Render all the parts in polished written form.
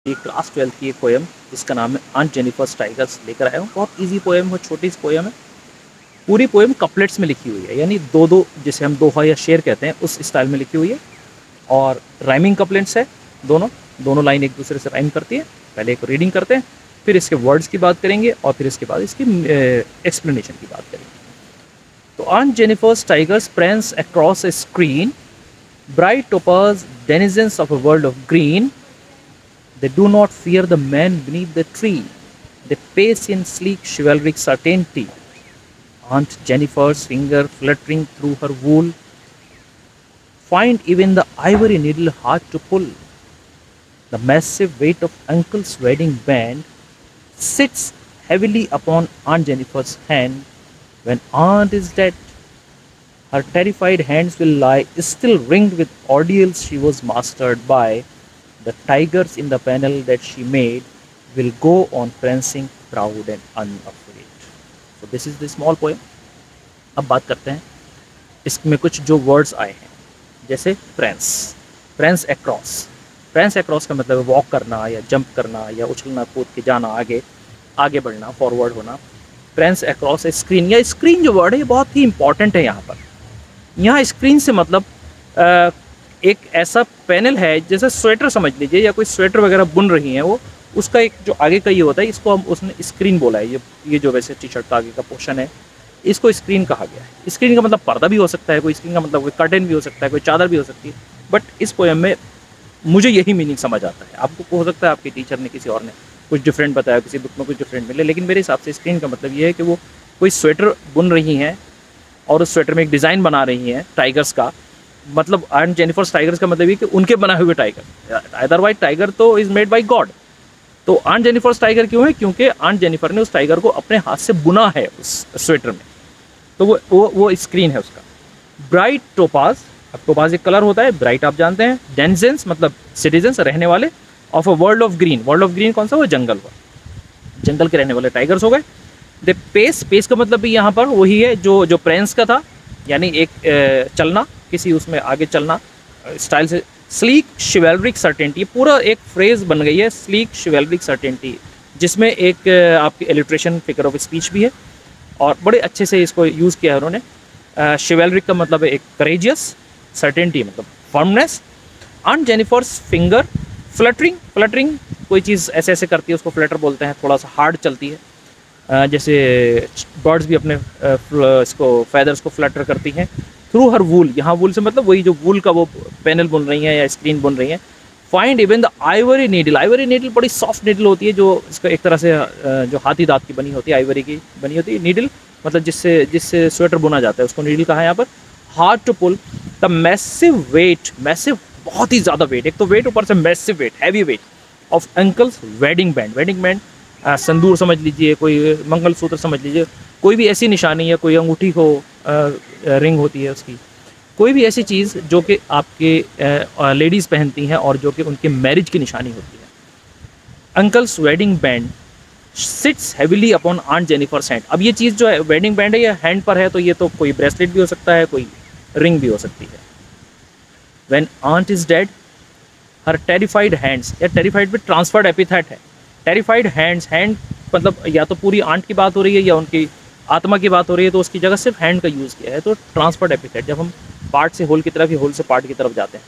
ये class 12th की एक पोएम जिसका नाम है ऑन जेनिफर्स टाइगर्स लेकर आया हूँ। बहुत इजी पोएम है, छोटी सी पोएम है। पूरी पोएम कपलेट्स में लिखी हुई है, यानी दो दो, जिसे हम दोहा या शेर कहते हैं, उस स्टाइल में लिखी हुई है। और राइमिंग कपलेट्स है, दोनों दोनों लाइन एक दूसरे से राइम करती है। पहले एक रीडिंग करते हैं, फिर इसके वर्ड्स की बात करेंगे और फिर इसके बाद इसकी एक्सप्लेनेशन की बात करेंगे। तो on Jennifer's tigers prance across a screen, bright topaz denizens of a world of green. They do not fear the man beneath the tree. They pace in sleek chivalric certainty. Aunt Jennifer's finger fluttering through her wool find even the ivory needle hard to pull. The massive weight of Uncle's wedding band sits heavily upon Aunt Jennifer's hand. When Aunt is dead, her terrified hands will lie still ringed with ordeals she was mastered by. The tigers in the panel that she made will go on prancing proud and unafraid. So this is the small poem. अब बात करते हैं इसमें कुछ जो words आए हैं, जैसे प्रेंस, प्रेंस अक्रॉस। प्रेंस अक्रॉस का मतलब है वॉक करना या जंप करना या उछलना कूद के जाना, आगे आगे बढ़ना, फॉरवर्ड होना। प्रेंस अक्रॉस ए स्क्रीन, या स्क्रीन जो वर्ड है ये बहुत ही इंपॉर्टेंट है यहाँ पर। यहाँ स्क्रीन से मतलब एक ऐसा पैनल है, जैसे स्वेटर समझ लीजिए, या कोई स्वेटर वगैरह बुन रही हैं वो, उसका एक जो आगे का ये होता है, इसको हम उसने स्क्रीन बोला है। ये जो वैसे टी शर्ट का आगे का पोर्शन है, इसको स्क्रीन कहा गया है। स्क्रीन का मतलब पर्दा भी हो सकता है, कोई स्क्रीन का मतलब कोई कर्टेन भी हो सकता है, कोई चादर भी हो सकती है। बट इस पोएम में मुझे यही मीनिंग समझ आता है। आपको हो सकता है आपके टीचर ने, किसी और ने कुछ डिफरेंट बताया, किसी बुक में कुछ डिफरेंट मिले, लेकिन मेरे हिसाब से स्क्रीन का मतलब ये है कि वो कोई स्वेटर बुन रही हैं और उस स्वेटर में एक डिज़ाइन बना रही हैं टाइगर्स का। मतलब ऑन्ट जेनिफर्स टाइगर्स का मतलब ये कि उनके बनाए हुए टाइगर, अदरवाइज टाइगर तो इज़ मेड बाय गॉड। तो ऑन्ट जेनिफर्स टाइगर क्यों है? क्योंकि ऑन्ट जेनिफर ने उस टाइगर को अपने हाथ से बुना है उस स्वेटर में। तो वो स्क्रीन है उसका। ब्राइट टोपाज, अब टोपाज एक कलर होता है, ब्राइट आप जानते हैं। डेंजेंस मतलब सिटीजन्स, रहने वाले। Of a world of green, world of green कौन सा? वो जंगल हुआ, जंगल के रहने वाले टाइगर्स हो गए। द पेस, पेस का मतलब भी यहाँ पर वही है जो प्रेंस का था, यानी एक चलना, किसी उसमें आगे चलना स्टाइल से। स्लीक शिवेलरिक सर्टेनिटी, पूरा एक फ्रेज बन गई है, स्लीक शिवेलरिक सर्टेनिटी, जिसमें एक आपकी एलिट्रेशन, फिगर ऑफ स्पीच भी है और बड़े अच्छे से इसको यूज़ किया है उन्होंने। शिवेलरिक का मतलब है एक करेजियस, सर्टेनिटी मतलब firmness. ऑन्ट Jennifer's finger fluttering, fluttering कोई चीज़ ऐसे ऐसे करती है, उसको फ्लटर बोलते हैं, थोड़ा सा हार्ड चलती है। जैसे बर्ड्स भी अपने इसको फैदर्स को फ्लटर करती हैं। थ्रू हर वूल, यहाँ वूल से मतलब वही जो वूल का वो पैनल बुन रही हैं या स्क्रीन बुन रही हैं। Find even the ivory needle, Ivory needle बड़ी सॉफ्ट नीडल होती है, जो इसका एक तरह से जो हाथी दांत की बनी होती है, आइवरी की बनी होती है नीडल, मतलब जिससे स्वेटर बुना जाता है, उसको नीडल कहा है यहाँ पर। Hard to pull. The massive weight, massive बहुत ही ज़्यादा वेट, एक तो वेट, ऊपर से massive weight, heavy weight of uncle's wedding band. Wedding band संदूर समझ लीजिए, कोई मंगलसूत्र समझ लीजिए, कोई भी ऐसी निशानी है, कोई अंगूठी हो, रिंग होती है उसकी, कोई भी ऐसी चीज़ जो कि आपके लेडीज़ पहनती हैं और जो कि उनके मैरिज की निशानी होती है। Uncle's wedding band sits heavily upon Aunt Jennifer's hand. अब ये चीज़ जो है वेडिंग बैंड है, ये हैंड पर है, तो ये तो कोई ब्रेसलेट भी हो सकता है, कोई रिंग भी हो सकती है। When ऑन्ट is dead, her terrified hands, या टेरिफाइड भी ट्रांसफर्ड एपिथेट है। टेरिफाइड हैंड्स, हैंड मतलब या तो पूरी आंट की बात हो रही है या उनकी आत्मा की बात हो रही है, तो उसकी जगह सिर्फ हैंड का यूज़ किया है। तो ट्रांसफर्ड एपिथेट, जब हम पार्ट से होल की तरफ या होल से पार्ट की तरफ जाते हैं,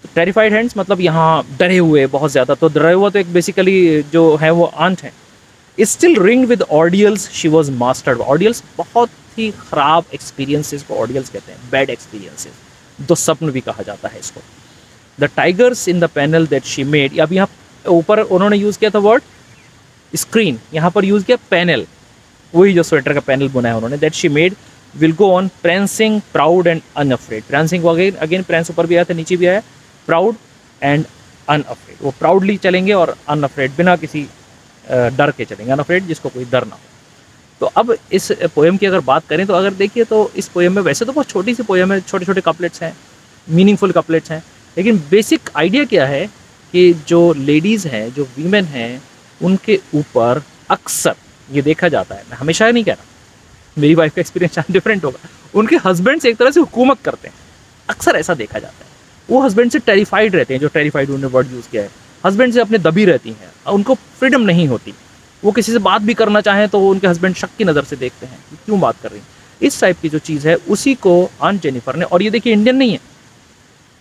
तो टेरिफाइड हैंड्स मतलब यहाँ डरे हुए बहुत ज़्यादा। तो डरे हुआ तो एक बेसिकली जो है वो आंट है। Still ringed with ordeals she was mastered. Ordeals बहुत ही ख़राब एक्सपीरियंसेस को ऑडियल्स कहते हैं, बैड एक्सपीरियंसेस, दुस्वप्न भी कहा जाता है इसको। The tigers in the panel that she made, अब यहाँ ऊपर उन्होंने यूज़ किया था वर्ड स्क्रीन, यहाँ पर यूज़ किया पैनल, वही जो स्वेटर का पैनल बुना है उन्होंने। That she made will go on prancing proud and unafraid. prancing again prance ऊपर भी आया था, नीचे भी आया, प्राउड एंड अनअफ्रेड। वो प्राउडली चलेंगे और अनअफ्रेड, बिना किसी डर के चलेंगे, अनअफ्रेड जिसको कोई डर ना हो। तो अब इस पोएम की अगर बात करें तो अगर देखिए तो इस पोएम में वैसे तो बहुत छोटी सी पोएम है, छोटे छोटे कपलेट्स हैं, मीनिंगफुल कपलेट्स हैं, लेकिन बेसिक आइडिया क्या है कि जो लेडीज़ हैं, जो वीमेन हैं, उनके ऊपर अक्सर ये देखा जाता है, मैं हमेशा नहीं कह रहा, मेरी वाइफ का एक्सपीरियंस डिफरेंट होगा, उनके हस्बैंड्स एक तरह से हुकूमत करते हैं, अक्सर ऐसा देखा जाता है। वो हस्बैंड से टेरिफाइड रहते हैं, जो टेरिफाइड उन्होंने वर्ड यूज़ किया है, हस्बैंड से अपने दबी रहती हैं, उनको फ्रीडम नहीं होती, वो किसी से बात भी करना चाहें तो वो उनके हस्बैंड शक की नज़र से देखते हैं कि क्यों बात कर रही हैं। इस टाइप की जो चीज़ है उसी को ऑन जेनिफर ने, और ये देखिए इंडियन नहीं है,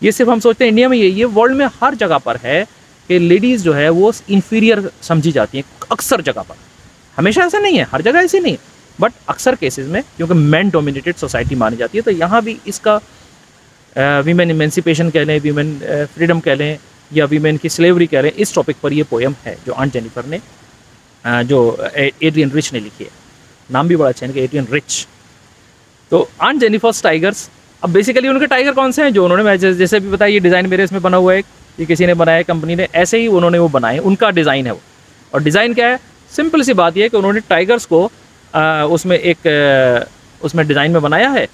ये सिर्फ हम सोचते हैं इंडिया में, ये वर्ल्ड में हर जगह पर है कि लेडीज़ जो है वो इन्फीरियर समझी जाती हैं अक्सर जगह पर। हमेशा ऐसा नहीं है, हर जगह ऐसे नहीं है, बट अक्सर केसेस में क्योंकि मैन डोमिनेटेड सोसाइटी मानी जाती है, तो यहाँ भी इसका वीमेन इमेंसिपेशन कह लें, वीमेन फ्रीडम कह लें, या वीमेन की स्लेवरी कह लें, इस टॉपिक पर ये पोएम है जो ऑन जेनिफर ने जो एड्रियन रिच ने लिखी है। नाम भी बड़ा अच्छा है, एड्रियन रिच। तो ऑन जेनिफर्स टाइगर्स, अब बेसिकली उनके टाइगर कौन से हैं जो उन्होंने, जैसे भी बताया, ये डिज़ाइन मेरे इसमें बना हुआ है, ये किसी ने बनाया है, कंपनी ने, ऐसे ही उन्होंने वो बनाए, उनका डिज़ाइन है वो। और डिज़ाइन क्या है, सिंपल सी बात ये है कि उन्होंने टाइगर्स को उसमें डिज़ाइन में बनाया है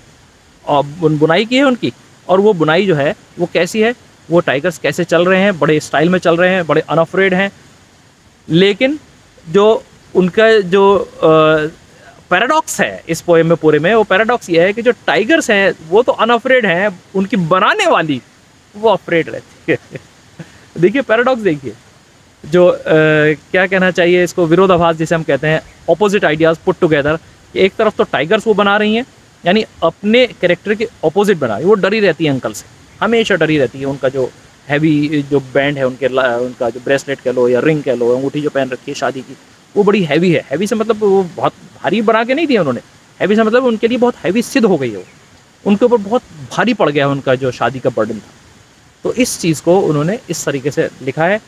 और बुनाई की है उनकी, और वो बुनाई जो है वो कैसी है, वो टाइगर्स कैसे चल रहे हैं, बड़े स्टाइल में चल रहे हैं, बड़े अनअफ्रेड हैं। लेकिन जो उनका जो पैराडॉक्स है इस पोएम में पूरे में, वो पैराडॉक्स ये है कि जो टाइगर्स हैं वो तो अनअफ्रेड हैं, उनकी बनाने वाली वो अफ्रेड रहती है। देखिए पैराडॉक्स, देखिए जो क्या कहना चाहिए इसको, विरोधाभास जिसे हम कहते हैं, ऑपोजिट आइडियाज़ पुट टुगेदर। एक तरफ तो टाइगर्स वो बना रही हैं, यानी अपने कैरेक्टर के ऑपोजिट बना रही है, वो डरी रहती है अंकल से, हमेशा डरी रहती है। उनका जो हैवी जो बैंड है उनका जो ब्रेसलेट कह लो या रिंग कह लो, अंगूठी जो पहन रखी है शादी की, वो बड़ी हैवी है। हैवी से मतलब वो बहुत भारी बना के नहीं दिया उन्होंने, हैवी से मतलब उनके लिए बहुत हैवी सिद्ध हो गई है, वो उनके ऊपर बहुत भारी पड़ गया है उनका जो शादी का बर्डन था। तो इस चीज़ को उन्होंने इस तरीके से लिखा है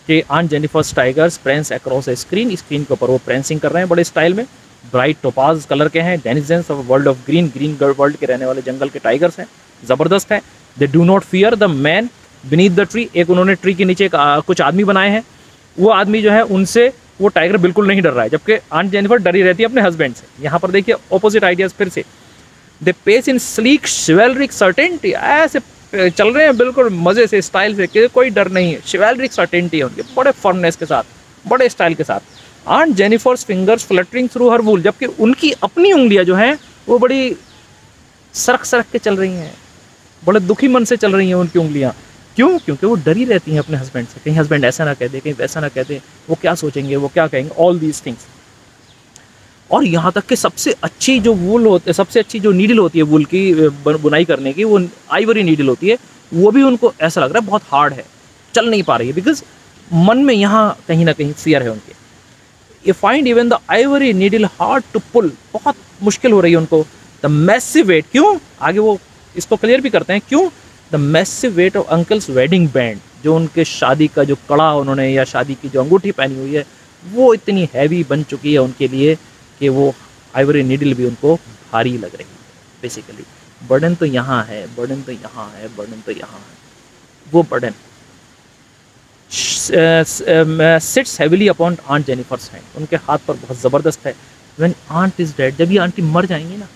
कि on Jennifer's tigers प्रेंस across A screen, screen के ऊपर वो प्रेंसिंग कर रहे हैं बड़े स्टाइल में, ब्राइट टोपाज कलर के हैं, denizens of world of green, green world के रहने वाले जंगल के टाइगर्स हैं, ज़बरदस्त हैं। They do not fear the man beneath the tree, एक उन्होंने ट्री के नीचे कुछ आदमी बनाए हैं, वो आदमी जो है उनसे वो टाइगर बिल्कुल नहीं डर रहा है, जबकि ऑन जेनिफर डरी रहती है अपने हस्बैंड से। यहाँ पर देखिए ऑपोजिट आइडियाज़ फिर से। They pace in sleek chivalric certainty, ऐसे चल रहे हैं बिल्कुल मज़े से, स्टाइल से, कि कोई डर नहीं है, शिवेलरिक सर्टेनिटी है उनके, बड़े फर्मनेस के साथ, बड़े स्टाइल के साथ। On Jennifer's fingers fluttering through her wool, जबकि उनकी अपनी उंगलियां जो हैं वो बड़ी सरक सरक के चल रही हैं, बड़े दुखी मन से चल रही हैं उनकी उंगलियां। क्यों? क्योंकि वो डरी रहती हैं अपने हस्बैंड से, कहीं हस्बैंड ऐसा ना कह दे, कहीं वैसा ना कह दे, वो क्या सोचेंगे, वो क्या कहेंगे, ऑल दीज थिंग्स। और यहाँ तक कि सबसे अच्छी जो वूल होती है, सबसे अच्छी जो नीडल होती है वूल की बुनाई करने की, वो आइवरी नीडल होती है, वो भी उनको ऐसा लग रहा है बहुत हार्ड है, चल नहीं पा रही है, बिकॉज मन में यहाँ कहीं ना कहीं फियर है उनके। ये find even the ivory needle hard to pull, बहुत मुश्किल हो रही है उनको। द मैसिव वेट, क्यों, आगे वो इसको क्लियर भी करते हैं क्यों। The massive weight of uncle's wedding band, जो उनके शादी का जो कड़ा उन्होंने या शादी की जो अंगूठी पहनी हुई है, वो इतनी हैवी बन चुकी है उनके लिए कि वो आइवरी नीडल भी उनको भारी लग रही है। बेसिकली बर्डन तो यहाँ है, बर्डन तो यहाँ है, बर्डन तो यहाँ है। वो burden sits heavily upon Aunt Jennifer's hand, उनके हाथ पर बहुत ज़बरदस्त है। व्हेन आंट इज़ डेड, जब ये आंटी मर जाएंगी ना,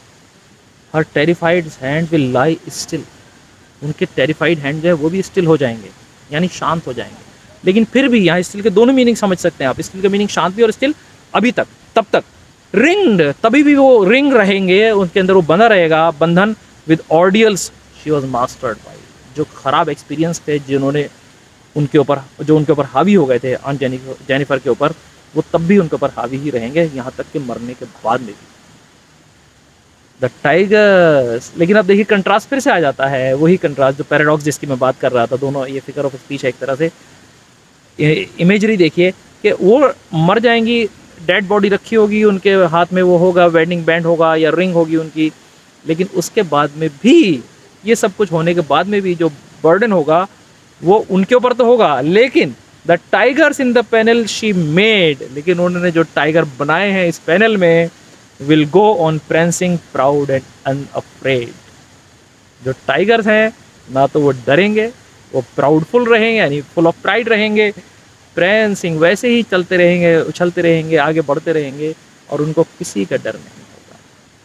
हर terrified hand will lie still, उनके टेरिफाइड हैंड जो है वो भी स्टिल हो जाएंगे, यानी शांत हो जाएंगे। लेकिन फिर भी यहाँ स्टिल के दोनों मीनिंग समझ सकते हैं आप, स्टिल का मीनिंग शांत भी और स्टिल अभी तक, तब तक रिंग्ड, तभी भी वो रिंग रहेंगे, उनके अंदर वो बना रहेगा बंधन with ordeals she was mastered by, जो खराब एक्सपीरियंस थे जिन्होंने उनके ऊपर, जो उनके ऊपर हावी हो गए थे ऑन जेनिफर के ऊपर, वो तब भी उनके ऊपर हावी ही रहेंगे, यहाँ तक कि मरने के बाद में भी। द टाइगर्स, लेकिन अब देखिए कंट्रास्ट फिर से आ जाता है, वही कंट्रास्ट जो पैराडॉक्स जिसकी मैं बात कर रहा था, दोनों ये फिगर ऑफ स्पीच है एक तरह से। इमेजरी देखिए कि वो मर जाएंगी, डेड बॉडी रखी होगी, उनके हाथ में वो होगा वेडिंग बैंड होगा या रिंग होगी उनकी, लेकिन उसके बाद में भी, ये सब कुछ होने के बाद में भी जो बर्डन होगा वो उनके ऊपर तो होगा, लेकिन the tigers in the panel she made, लेकिन उन्होंने जो टाइगर बनाए हैं इस पैनल में, will go on prancing proud and unafraid. जो टाइगर्स हैं ना तो वो डरेंगे, वो प्राउडफुल रहेंगे, यानी फुल ऑफ प्राइड रहेंगे, प्रेंसिंग वैसे ही चलते रहेंगे, उछलते रहेंगे, आगे बढ़ते रहेंगे, और उनको किसी का डर नहीं होगा।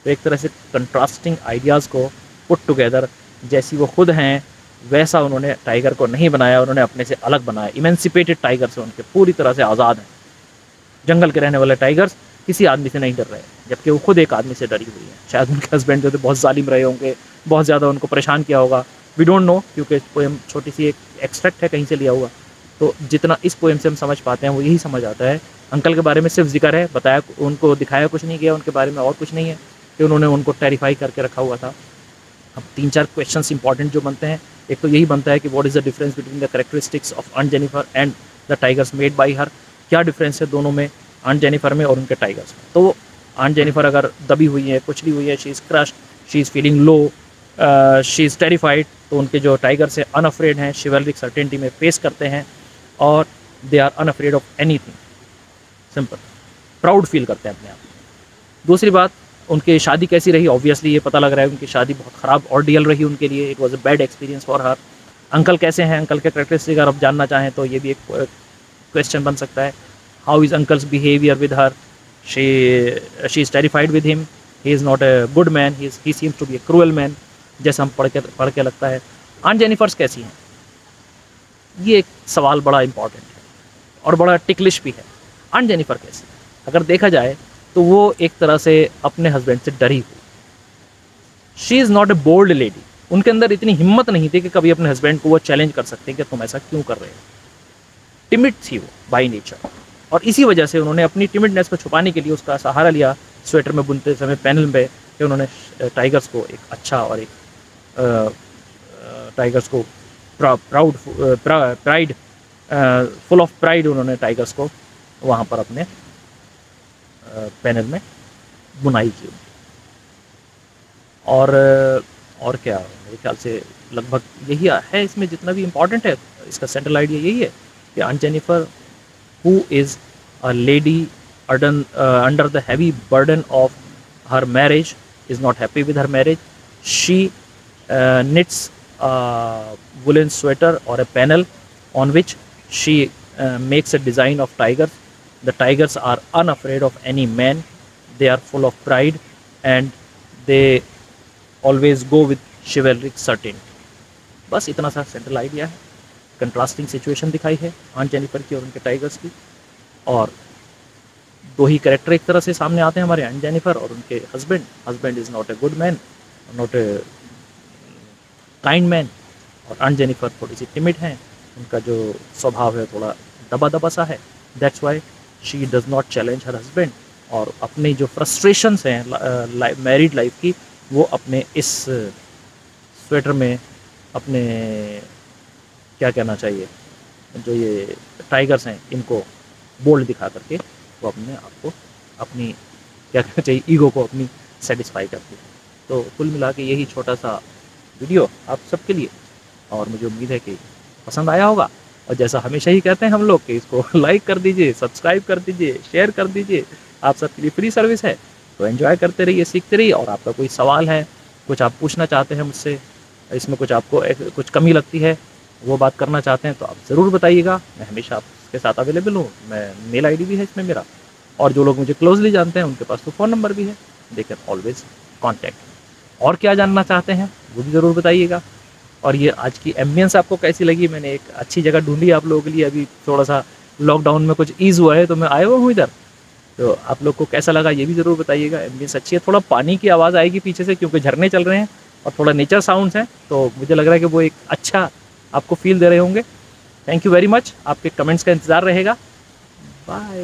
तो एक तरह से कंट्रास्टिंग आइडियाज़ को पुट टुगेदर, जैसी वो खुद हैं वैसा उन्होंने टाइगर को नहीं बनाया, उन्होंने अपने से अलग बनाया। इमेंसिपेटेड टाइगर से उनके पूरी तरह से आज़ाद हैं, जंगल के रहने वाले टाइगर्स किसी आदमी से नहीं डर रहे, जबकि वो खुद एक आदमी से डरी हुई है। शायद उनके हस्बैंड जो थे बहुत जालिम रहे होंगे, बहुत ज़्यादा उनको परेशान किया होगा, वी डोंट नो, क्योंकि पोएम छोटी सी एक एक्सट्रैक्ट है कहीं से लिया हुआ, तो जितना इस पोएम से हम समझ पाते हैं वो यही समझ आता है। अंकल के बारे में सिर्फ जिक्र है, बताया, उनको दिखाया कुछ नहीं गया, उनके बारे में और कुछ नहीं है कि उन्होंने उनको टेरिफाई करके रखा हुआ था। अब 3-4 क्वेश्चंस इंपॉर्टेंट जो बनते हैं, एक तो यही बनता है कि what is the difference between the characteristics of Aunt Jennifer and the tigers made by her. क्या डिफरेंस है दोनों में, आंट जेनिफर में और उनके टाइगर्स में। तो आंट जेनिफर अगर दबी हुई है, कुचली हुई है, she is crushed, she is feeling low, she is terrified, तो उनके जो टाइगर्स हैं अनअफ्रेड हैं, शिवलरिक सर्टेनिटी में फेस करते हैं और they are unafraid of anything, simple, proud फील करते हैं अपने आप। दूसरी बात, उनकी शादी कैसी रही, ऑब्वियसली ये पता लग रहा है उनकी शादी बहुत ख़राब ऑर्डियल रही उनके लिए, it was a bad experience for her. Uncle कैसे हैं, अंकल के कैरेक्टरिस्टिक अगर आप जानना चाहें तो ये भी एक क्वेश्चन बन सकता है। How is uncle's behaviour with her, she is terrified with him, he is not a good man, he seems to be a cruel man, जैसा हम पढ़ के लगता है। आंट जेनिफर्स कैसी हैं, ये एक सवाल बड़ा इंपॉर्टेंट है और बड़ा टिकलिश भी है। आंट जेनिफर कैसी, अगर देखा जाए तो वो एक तरह से अपने हस्बैंड से डरी हुई। She is not a bold lady, उनके अंदर इतनी हिम्मत नहीं थी कि कभी अपने हस्बैंड को वो चैलेंज कर सकते कि तुम ऐसा क्यों कर रहे हो। टिमिड थी वो बाई नेचर, और इसी वजह से उन्होंने अपनी टिमिडनेस को छुपाने के लिए उसका सहारा लिया स्वेटर में बुनते समय पैनल में, कि उन्होंने टाइगर्स को एक अच्छा और एक टाइगर्स को प्राइड, फुल ऑफ प्राइड उन्होंने टाइगर्स को वहाँ पर अपने पैनल में बुनाई की। और क्या, मेरे ख्याल से लगभग यही है इसमें, जितना भी इम्पोर्टेंट है इसका सेंट्रल आइडिया यही है कि Aunt Jennifer, who is a lady under the heavy burden of her marriage, is not happy with her marriage, she knits a woolen sweater or a panel on which she makes a design of tigers. The tigers are unafraid of any man, they are full of pride and they always go with chivalric certainty. बस इतना सा central idea है। Contrasting situation दिखाई है aunt Jennifer की और उनके tigers की, और दो ही कैरेक्टर एक तरह से सामने आते हैं हमारे, आंट जेनिफर और उनके husband. Husband is not a good man, not a kind man, और आंट जेनिफर थोड़ी सी टिमिड हैं, उनका जो स्वभाव है थोड़ा दबा दबा सा है। That's why she does not challenge her husband, और अपनी जो फ्रस्ट्रेशंस हैं मैरिड लाइफ की, वो अपने इस स्वेटर में, अपने क्या कहना चाहिए, जो ये टाइगर्स हैं इनको बोल्ड दिखा करके वो अपने आप को, अपनी क्या कहना चाहिए, ईगो को अपनी सेटिस्फाई करती है। तो कुल मिला के यही छोटा सा वीडियो आप सबके लिए, और मुझे उम्मीद है कि पसंद आया होगा। और जैसा हमेशा ही कहते हैं हम लोग कि इसको लाइक कर दीजिए, सब्सक्राइब कर दीजिए, शेयर कर दीजिए, आप सबके लिए फ्री सर्विस है। तो एंजॉय करते रहिए, सीखते रहिए, और आपका कोई सवाल है, कुछ आप पूछना चाहते हैं मुझसे, इसमें कुछ आपको कुछ कमी लगती है, वो बात करना चाहते हैं, तो आप ज़रूर बताइएगा। मैं हमेशा आपके साथ अवेलेबल हूँ। मैं मेल आईडी भी है इसमें मेरा, और जो लोग मुझे क्लोजली जानते हैं उनके पास तो फ़ोन नंबर भी है, दे कैन ऑलवेज कॉन्टैक्ट। और क्या जानना चाहते हैं वो भी ज़रूर बताइएगा। और ये आज की एम्बियंस आपको कैसी लगी, मैंने एक अच्छी जगह ढूंढी आप लोगों के लिए। अभी थोड़ा सा लॉकडाउन में कुछ ईज़ हुआ है तो मैं आया हुआ हूँ इधर, तो आप लोग को कैसा लगा ये भी ज़रूर बताइएगा। एम्बियंस अच्छी है, थोड़ा पानी की आवाज़ आएगी पीछे से क्योंकि झरने चल रहे हैं और थोड़ा नेचर साउंड्स हैं, तो मुझे लग रहा है कि वो एक अच्छा आपको फील दे रहे होंगे। थैंक यू वेरी मच, आपके कमेंट्स का इंतज़ार रहेगा। बाय।